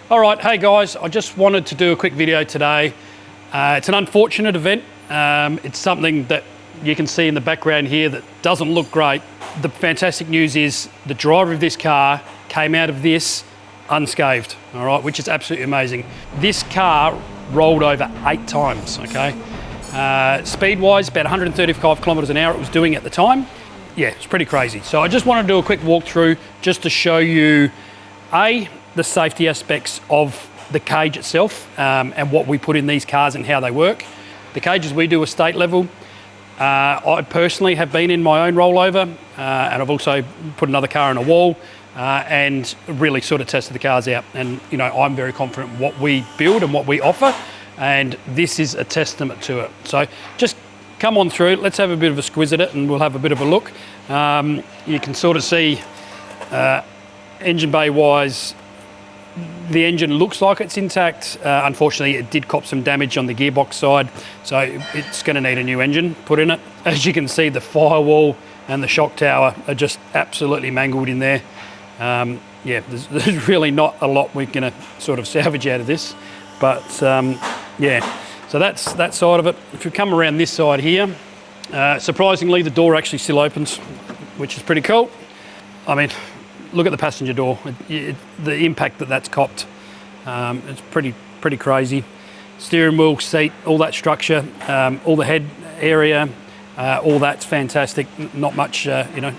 All right, hey guys, I just wanted to do a quick video today. It's an unfortunate event. It's something that you can see in the background here that doesn't look great. The fantastic news is the driver of this car came out of this unscathed, all right, which is absolutely amazing. This car rolled over 8 times, okay? Speed-wise, about 135 kilometers an hour it was doing at the time. Yeah, it's pretty crazy. So I just want to do a quick walkthrough just to show you, the safety aspects of the cage itself and what we put in these cars and how they work. The cages we do are state level. I personally have been in my own rollover and I've also put another car on a wall and really sort of tested the cars out. And you know, I'm very confident in what we build and what we offer, and this is a testament to it. So just come on through, let's have a bit of a squiz at it and we'll have a bit of a look. You can sort of see engine bay wise, the engine looks like it's intact. Unfortunately, it did cop some damage on the gearbox side, so it's going to need a new engine put in it. As you can see, the firewall and the shock tower are just absolutely mangled in there. Yeah, there's really not a lot we're going to sort of salvage out of this, but yeah, so that's that side of it. If you come around this side here, surprisingly, the door actually still opens, which is pretty cool. I mean, look at the passenger door, the impact that's copped. It's pretty crazy. Steering wheel, seat, all that structure, all the head area, all that's fantastic. Not much, you know,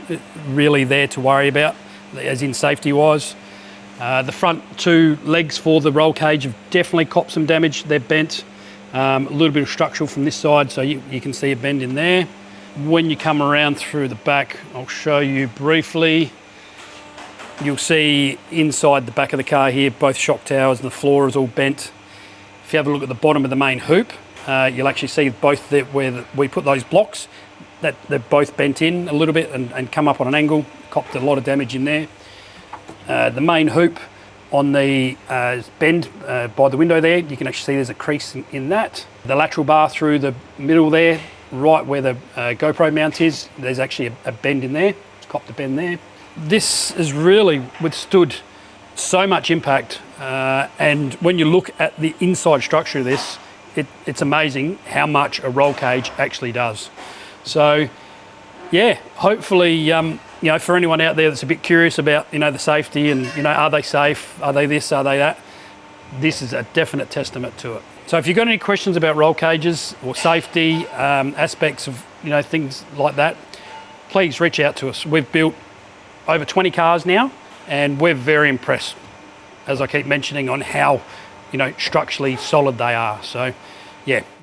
really there to worry about, as in safety wise. The front 2 legs for the roll cage have definitely copped some damage. They're bent. A little bit of structural from this side, so you can see a bend in there. When you come around through the back, I'll show you briefly. You'll see inside the back of the car here, both shock towers and the floor is all bent. If you have a look at the bottom of the main hoop, you'll actually see both where we put those blocks, that they're both bent in a little bit and come up on an angle, copped a lot of damage in there. The main hoop on the bend by the window there, you can actually see there's a crease in that. The lateral bar through the middle there, right where the GoPro mount is, there's actually a bend in there. It's copped a bend there. This has really withstood so much impact, and when you look at the inside structure of this, it's amazing how much a roll cage actually does. So yeah, hopefully you know, for anyone out there that's a bit curious about, you know, the safety and, you know, are they safe, are they this, are they that, this is a definite testament to it. So if you've got any questions about roll cages or safety aspects of, you know, things like that, please reach out to us. We've built over 20 cars now, and we're very impressed, as I keep mentioning, on how, you know, structurally solid they are. So yeah,